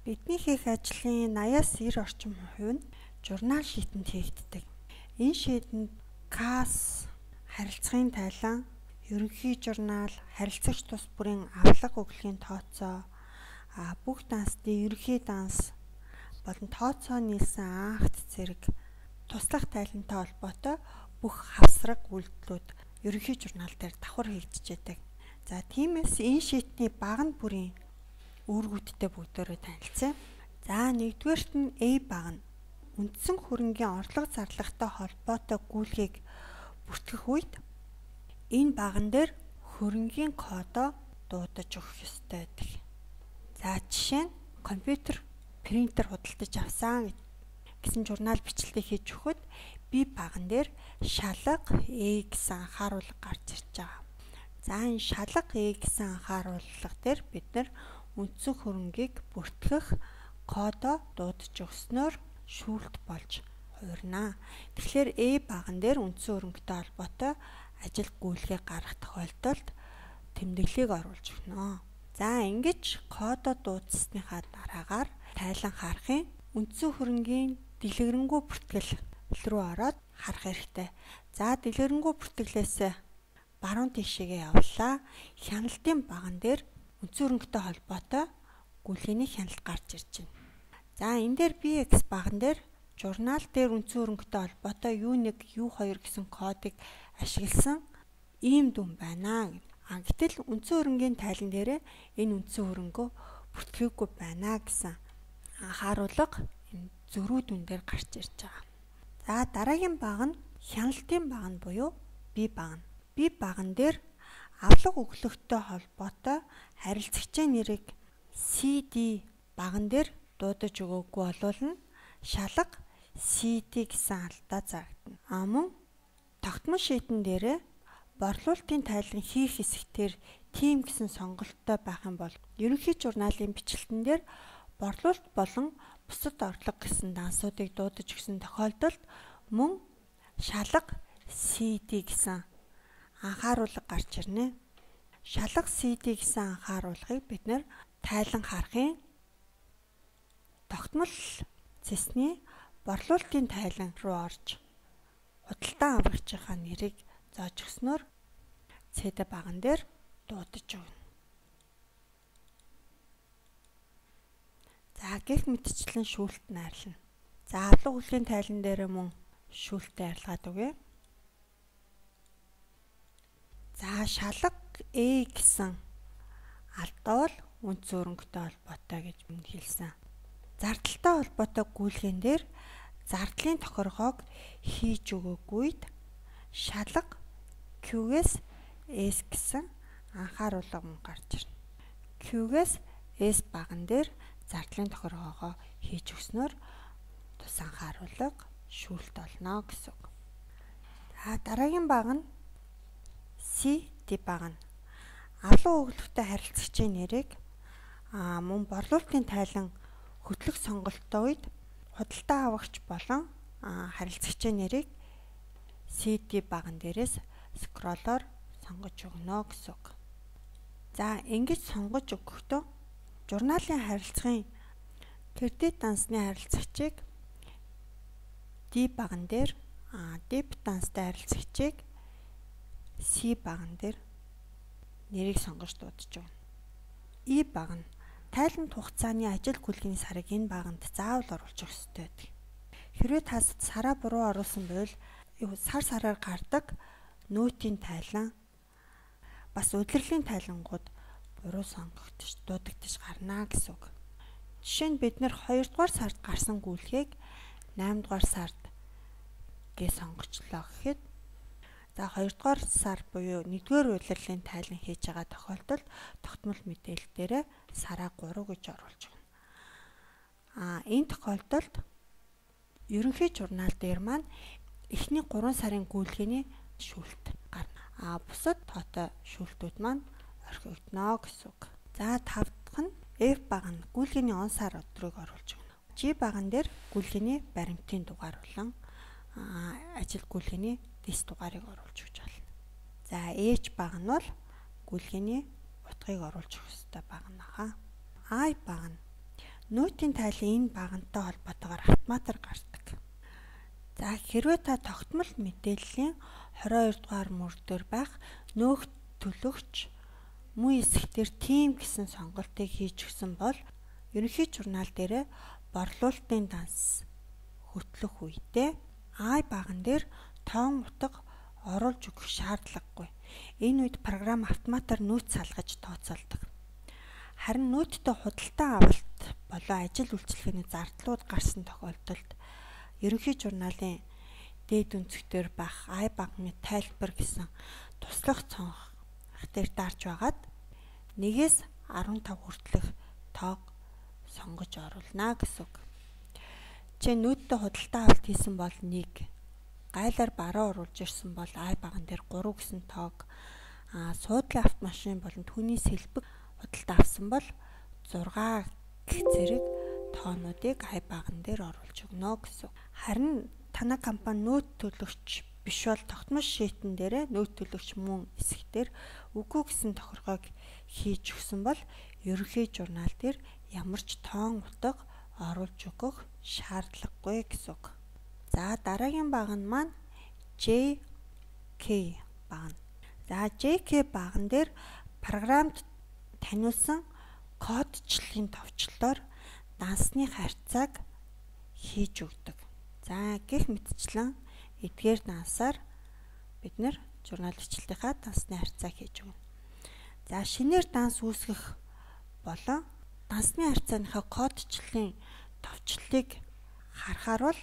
Бидний хийх ажлын 80-аас 90 орчим хувь нь журнал шийтэнд хийгддэг. Энэ шийтэнд КАС, харилцагын тайлан, ерөнхий журнал, харилцагч тус бүрийн авлага өглийн тооцоо, бүх дансны ерөнхий данс болон тооцоо нийлсэн акт зэрэг туслах тайлантай холбоотой бүх хавсраг үйлдэлүүд ерөнхий журнал дээр давхар хийгдэж байдаг. За тиймээс энэ шийтний багна бүрийн үүргүүдтэй бүгдээрээ танилцъя. За нэгдүгээрт нь A баг нь үндсэн хөрөнгийн орлого зарлагтай холбоотой гүйлгийг бүртгэх үед энэ баган дээр хөрөнгийн кодоо дуудаж өгөх ёстой байдаг. За жишээ нь компьютер принтер худалдаж авсан гэсэн журнал бичлэлийг хийж өгөхөд B баган дээр шалга E гэсэн анхааруулга гарч ирж байгаа. За энэ шалга E гэсэн анхааруулга дээр бид нар үндсэн хөрөнгийг бүртгэх кодоо дуудаж өгснөөр шүүлт болж хуурна. Тэгэхээр E баган дээр үндсэн хөрөнгөтэй холбоотой ажил гүйцэтгэх гарах тохиолдолд тэмдэглэлийг оруулж өгнө. За ингэж кодоо дуудсныхаа дараагаар тайлан харахын үндсэн хөрөнгийн дэлгэрэнгүй бүртгэл рүү ороод харах хэрэгтэй. За дэлгэрэнгүй бүртгэлээс баруун тишээгээ явлаа. Хяналтын баган дээр үндсэн хөрөнгөтэй холбоотой гүйлгээний хяналт гарч ирж байна. За энэ дээр BX баган дээр журнал дээр үндсэн хөрөнгөтэй холбоотой U1, U2 гэсэн кодыг ашигласан ийм дүн байна. Гэтэл үндсэн хөрөнгийн тайлан дээр энэ үндсэн хөрөнгөө бүртгэхгүй байна гэсэн анхааруулга энэ зөрүү дүн дээр гарч ирж байгаа. За дараагийн баг нь хяналтын баг нь буюу B баг нь. B баган дээр авлага өглөхтэй холбоотой харилцагчийн нэрийг CD баган дээр дуудаж өгөөгүй болвол шалга CD гэсэн алдаа зарагдана. Мөн тогтмол шийдэн дээрээ борлуулалтын тайлан хийх хэсэгтэр тим гэсэн сонголттой байх юм бол ерөнхий журналын бичлэлтэн дээр борлуулалт болон бусад орлого гэсэн дансуудыг дуудаж өгсөн тохиолдолд мөн шалга CD гэсэн анхааруулга гарч ирнэ. Шалга CD гэсэн анхааруулгыг бид нэр тайлан харахын тогтмол цэсний борлуулалтын тайлан руу орж худалдан аврагчийнхаа нэрийг зааж өгснөөр CD баган дээр дуудаж өгнө. За гэх мэтчлэн шүүлт найрлана. За авлага өглийн тайлан дээр мөн шүүлттэй арилгаад өгье. За шалга E гэсэн алдаа бол үндсэн хөрөнгөтэй холбоотой гэж хэлсэн. Зардалтай холбоотой гүйлгэн дээр зардлын тохиргоог хийж өгөөгүйд шалга Q-гээс S гэсэн анхааруулга мөн гарч ирнэ. Q-гээс S баган дээр зардлын тохиргоогоо хийж өгснөөр тус анхааруулга шүүлт олно гэсэн үг. За дараагийн баг нь C баг нь авлага өглөхтэй харилцагчийн нэрийг мөн борлуулалтын тайлан хөтлөх сонголттой үед худалдан авагч болон харилцагчийн нэрийг CD баган дээрээс скроллоор сонгож өгнө гэсэн үг. За ингэж сонгож өгөхдөө журналын харилцагын кредит дансны харилцагчийг D баган дээр, дебет данстай харилцагчийг C баган дээр нэрийг сонгож дуудаж өгнө. E баг нь тайланд хугацааны ажил гүйлгээний сарыг энэ баганд заавал оруулж өгөх ёстой байдаг. Хэрвээ та сараа буруу оруулсан бол сараар гардаг нөтийн тайлан бас удирдлагын тайлангууд буруу сонгогдож дуудагдаж гарна гэсэн үг. Жишээ нь бид нэр 2 дугаар сард гарсан гүйлгээг 8 дугаар сард гээ сонгочлоо гэхэд за 2 дугаар сар буюу 1-р удирдлагын тайлан хийж байгаа тохиолдолд тогтмол мэдээлэл дээрээ сараа 3 гэж оруулж өгнө. Энэ тохиолдолд ерөнхий журнал дээр маань эхний 3 сарын гүйлгээний шүүлт гарна. Бусад тоотой шүүлтүүд маань орхигдно гэсэн үг. За 5 дахь нь F баг нь гүйлгээний он сар өдрийг оруулж өгнө. G баган дээр гүйлгээний баримтын дугаар болон ажил гүйлгээний дэс дугаарыг оруулж өгч байна. За H баг нь бол гүйлгээний утгыг оруулж өгөх ёстой баг наа. I баг нь Нөтийн тайлан энэ багантай холбоотойгоор автоматар гардаг. За хэрвээ та тогтмол мэдээллийн 22 дугаар мөр дээр байх нөөх төлөгч мөн эсэхтэр тим гэсэн сонголтыг хийж өгсөн бол ерөнхий журнал дээрээ борлуулалтын данс хөтлөх үедээ I баган дээр тоон утга оруулж өгөх шаардлагагүй. Энэ үед програм автоматар нөөц салгаж тооцоолдог. Харин нөөцтэй худалдан авалт болон ажил үйлчлэгээний зардлууд гарсан тохиолдолд ерөнхий журналын дээд өнцгтөр байх I багны тайлбар гэсэн туслах цонх дээр дарж байгаад 1-ээс 15 хүртэлх тоог сонгож оруулна гэсэн үг. Жишээ нь нөөцтэй худалдан авалт хийсэн бол 1, гайлаар бараа оруулж ирсэн бол I баган дээр 3 гэсэн тоог, суудлын автомашин болон түүний сэлбэг худалдан авсан бол 6 гэх зэрэг тоонуудыг I баган дээр оруулж өгнө гэсэн. Харин танай компани нөөц төлөгч биш бол тогтмол шийтэн дээр нөөц төлөгч мөн эсэхтэр үгүй гэсэн тохиргоог хийж өгсөн бол ерөнхий журнал дээр ямар ч тоон утга оруулж өгөх шаардлагагүй гэсэн үг. За дараагийн баган маань JK баган. За JK баган дээр програмд таниулсан кодчлалын товчлолоор дансны харьцааг хийж өгдөг. За гэх мэтчлэн эдгээр дансаар бид нэр журнал бичлэлийнхаа дансны харьцааг хийж өгнө. За шинээр данс үүсгэх болон дансны харьцааныхаа кодчлалын товчлолыг харахаар бол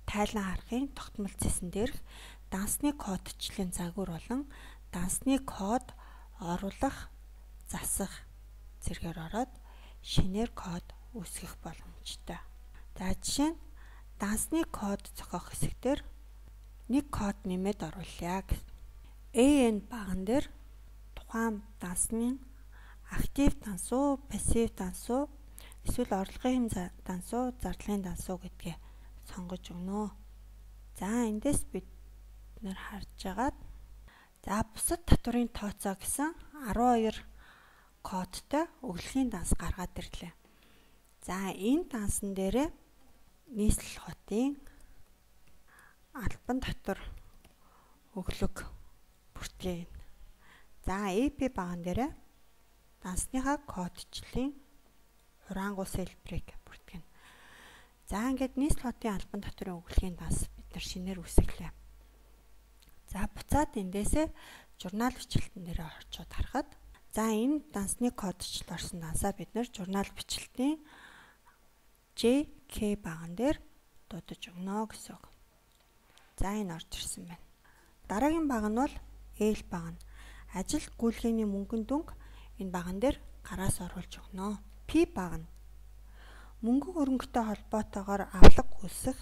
тайлан харахын тогтмол зэсэн дээрх дансны кодчлалын загвар болон дансны код оруулах засах зэргээр ороод шинээр код үүсгэх боломжтой. За жишээ нь дансны код зохиох хэсэгтэр нэг код нэмээд оруулъя гэсэн. AN баган дээр тухайн дансны актив данс уу, пассив данс уу, эсвэл орлогын данс уу, зардлын данс уу гэдгээ сонгож өгнө. За эндээс бид нэр харж агаад за бусад татврын тооцоо гэсэн 12 кодтой өглөгийн данс гаргаад ирлээ. За энэ дансан дээрээ нийслэл хотын албан татвар өглөг бүртгэн. За AP баган дээрээ дансныхаа кодчлалын хураангуй хэлбэрийг бүртгэн. За ингээд нийслэл хотын албан татврын өглөгийн данс бид нар шинээр үүсгэлээ. За буцаад эндээсээ журнал бичлэлтэн дээрээ орчоод харахад за энэ дансны кодчлал орсон дансаа бид нар журнал бичлэлтийн JK баган дээр дуудаж өгнө гэсэн үг. За энэ орж ирсэн байна. Дараагийн баг нь бол L баган. Ажил гүйцэтгэхүйний мөнгөн дүнг энэ баган дээр гараас оруулж өгнө. P баган. Мөнгөн хөрөнгөтэй холбоотойгоор авлага үүсэх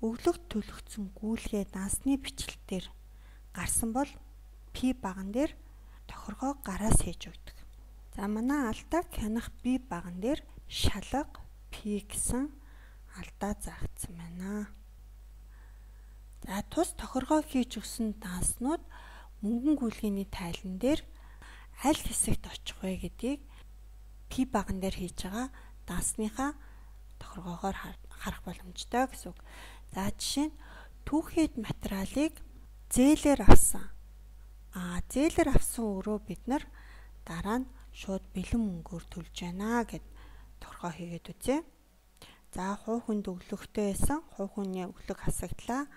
өглөг төлөгдсөн гүйлгээ дансны бичлэлтээр гарсан бол P баган дээр тохиргоо гараас хийж өгдөг. За манай алдаа хянах B баган дээр шалга P гэсэн алдаа заагдсан байна. За тус тохиргоо хийж өгсөн данснууд мөнгөн гүйлгээний тайлан дээр аль хэсэгт очих вэ гэдгийг P баган дээр хийж байгаа дансныхаа тохиргоогоор харах боломжтой гэсэн үг. За жишээ нь түүхэд материалыг зээлээр авсан. Зээлээр авсан өрөө бид нар дараа нь шууд бэлэн мөнгөөр төлж байна гэд тохиргоо хийгээд үзье. За хувь хүнд өглөгтэй байсан, хувь хүний өглөг хасагдлаа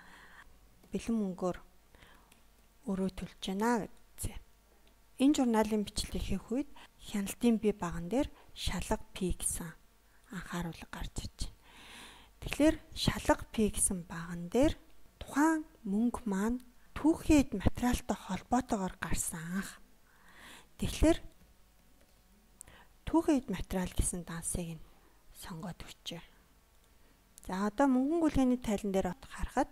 бэлэн мөнгөөр өрөө төлж байна гэсэн. Энэ журналын бичлэлийг хийх үед хяналтын B баган дээр шалга P гэсэн анхааруулга гарч ирж байна. Тэгэхээр шалга P гэсэн баган дээр тухайн мөнгө маань түүхэд материалтай холбоотойгоор гарсан анх. Тэгэхээр түүхэд материал гэсэн дансыг нь сонгоод өгчээ. За одоо мөнгөн гүйлгээний тайлан дээр харахад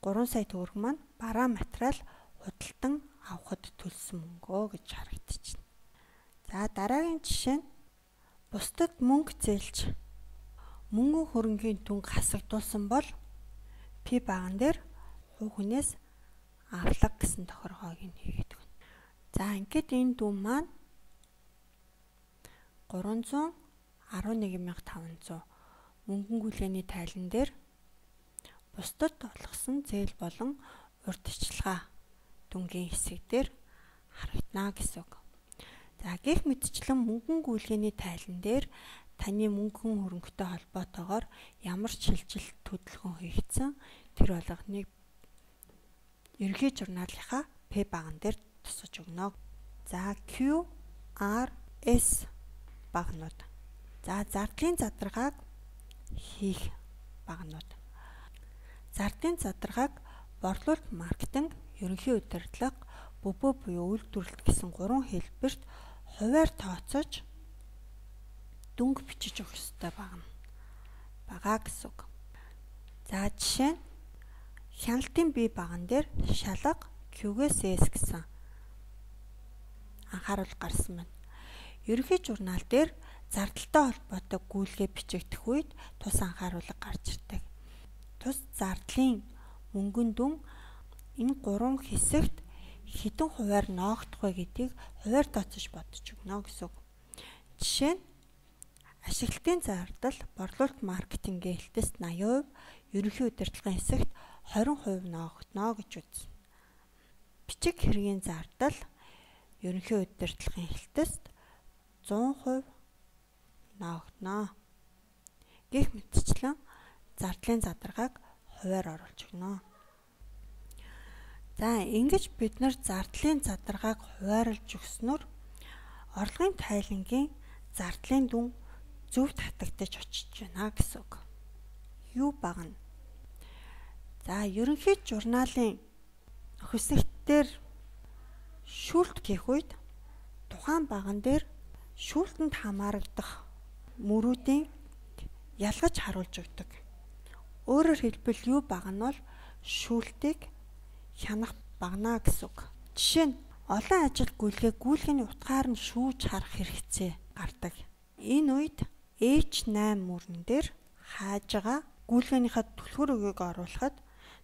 3 сая төгрөг маань бараа материал худалдан авахд төлсөн мөнгөө гэж харагдчихна. За дараагийн жишээ нь бусдад мөнгө зээлж мөнгөн хөрөнгийн дүнг хасагдуулсан бол P баган дээр хувь хүнээс авлага гэсэн тохиргоог нь хийгээд өгнө. За ингээд энэ дүн маань 310 11,500 мөнгөн гүйлгээний тайлан дээр бусдад олгосон зээл болон урьдчилгаа дүнгийн хэсэг дээр харагдана гэсэн үг. За гэх мэтчлэн мөнгөн гүйлгээний тайлан дээр таны мөнгөн хөрөнгөтэй холбоотойгоор ямар ч шилжилт хөдөлгөөн хийгдсэн тэр болгоныг ерөнхий журналынхаа П баган дээр тусгаж өгнө. За Q, R, S багнууд. За зардлын задаргааг хийх багнууд. Зардлын задаргааг борлуулалт, маркетинг, ерөнхий удирдлага, бөбөө буюу үйлдвэрлэлт гэсэн 3 хэлбэрт хувиар тооцож дүнг бичиж өгөх ёстой байгаа гэсэн үг. За жишээ нь хяналтын бие баган дээр шалга Q-гээс S гэсэн анхааруул гарсан байна. Ерөнхий журнал дээр зардалтай холбоотой гүйлгээ бичигдэх үед тус анхааруулга гарч ирдэг. Тус зардлын мөнгөн дүн энэ 3 хэсэгт хэдэн хувиар ноогдох вэ гэдгийг хувиар тооцож бодож өгнө гэсэн үг. Жишээ нь ашиглалтын зардал борлуулалт, маркетингийн хэлтэст 80%, ерөнхий удирдлагын хэсэгт 20% ноогдно гэж үзнэ. Бичиг хэргийн зардал ерөнхий удирдлагын хэлтэст 100% ноогдно. Гэх мэтчлэн зардлын задаргааг хувиар оруулж өгнө. За ингэж бид нар зардлын задаргааг хуваарлж өгснөөр орлогын тайлангийн зардлын дүн зөв татагдаж очиж байна гэсэн үг. Юу багна? За ерөнхий журналын хэсэгтээр шүүлт хийх үед тухайн баган дээр шүүлтэнд хамаарагдах мөрүүдийн ялгаж харуулж өгдөг. Өөрөөр хэлбэл юу баг нь бол шүүлтийг хянах багнаа гэсэн үг. Жишээ нь олон ажил гүйлгээ гүйлгээний утгаар нь шүүж харах хэрэгцээ гардаг. Энэ үед H8 мөрөн дээр хааж байгаа гүйлгээнийхээ түлхүүр өгийг оруулахад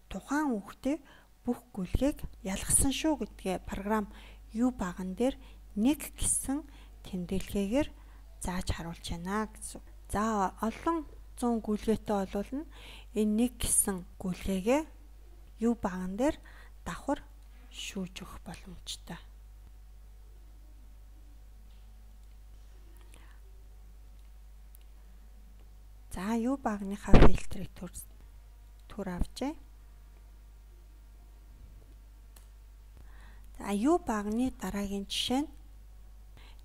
тухайн үгтээ бүх гүйлгээг ялгсан шүү гэдгээ програм юу баган дээр 1 гэсэн тэмдэглэгээр зааж харуулж байна гэсэн. За олон 100 гүйлгээтэй болвол энэ 1 гэсэн гүйлгээгээ юу баган дээр давхар шүүж өгөх боломжтой. За юу багныхаа фильтрийг түр авчээ. За юу багны дараагийн жишээ нь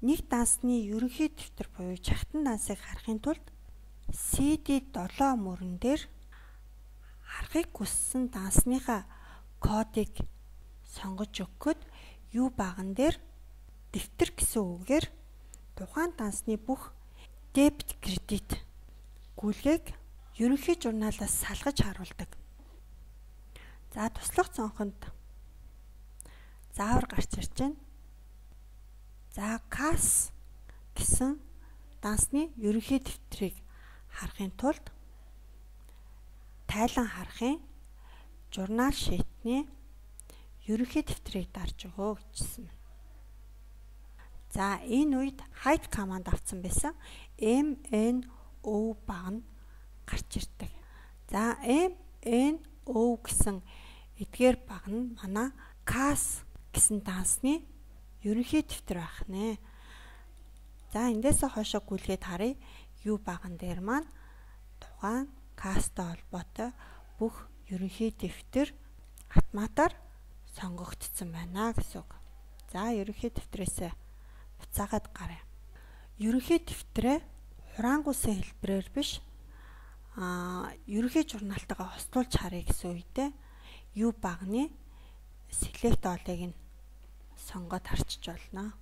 нэг дансны ерөнхий дэвтэр буюу чагтан дансыг харахын тулд CD7 мөрөн дээр харахыг хүссэн дансныхаа кодыг сонгож өгөхөд юу баган дээр дэвтэр гэсэн үгээр тухайн дансны бүх дебет, кредит гүйлгээг ерөнхий журналаас салгаж харуулдаг. За туслах цонхонд заавар гарч ирж байна. За касс гэсэн дансны ерөнхий дэвтрийг харахын тулд тайлан харахын журнал шитний ерөнхий дэвтрийг дарж өгөө гэжсэн. За энэ үед hide command авсан байсан MNO баг нь гарч ирдэг. За MNO гэсэн эдгээр баг нь манай касс гэсэн дансны ерөнхий дэвтэр байх нэ. За эндээсээ хойшоо гүйлгээд харъя. Юу баган дээр маань тухайн касстай холбоотой бүх ерөнхий дэвтэр автоматар сонгогдсон байна гэсэн үг. За ерөнхий дэвтрээсээ буцаагаад гаръя. Ерөнхий дэвтрээ хураангуйсан хэлбэрээр биш ерөнхий журналтайгаа хослуулж харъя гэсэн үедээ юу багны select all-ыг нь сонгоод харчиж болно.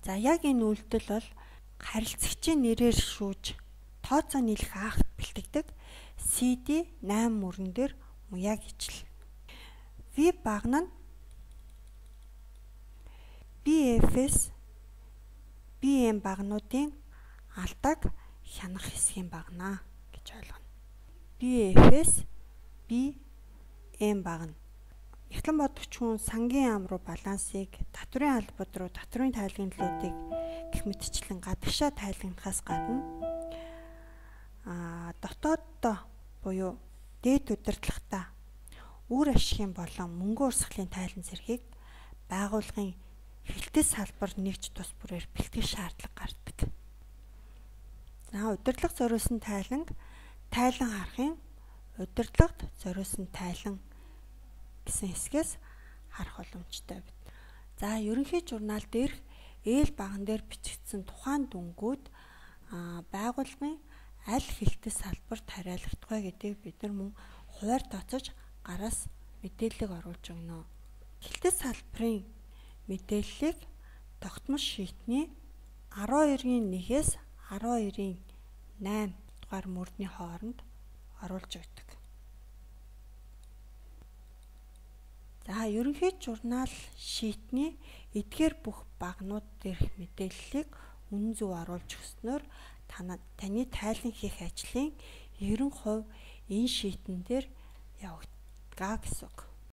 За яг энэ үйлдэл бол харилцагчийн нэрээр шүүж тооцоо нийлэх акт бэлтгэдэг CD8 мөрөн дээр муяг ижил. V багна нь BFS BM багнуудын алдааг хянах хэсгийн багнаа гэж ойлгоно. BFS BM багна Эхлэн бодогч хүн сангийн ам руу балансыг, татврын албад руу татврын тайлгналуудыг гэх мэтчлэн гадагшаа тайлгнахаас гадна дотооддоо буюу дээд удирдлагата үр ашигын болон мөнгө урсгалын тайлан зэргийг байгууллагын хэлтэл салбар нэгж тус бүрээр бэлтгэх шаардлага гардаг. За удирдлага зориулсан тайлан харахын удирдлагад зориулсан тайлан гэсэн хэсгээс харах боломжтой байна. За ерөнхий журнал дээрх ээл баган дээр бичигдсэн тухайн дүнгууд байгууллагын аль хэлтэл салбарт хариалагдах вэ гэдгийг бид нар мөн хуваар тооцож гараас мэдээлэл оруулж өгнө. Хэлтэл салбарын мэдээллийг тогтмол шийтний 12-ийн 1-ээс 12-ийн 8 дугаар мөрний хооронд оруулж өгдөг. За ерөнхий журнал шийтний эдгээр бүх багнууд дээрх мэдээллийг үнэн зөв оруулж өгснөөр таны тайлан хийх ажлын 90% энэ шийтэн дээр явагдана гэсэн үг.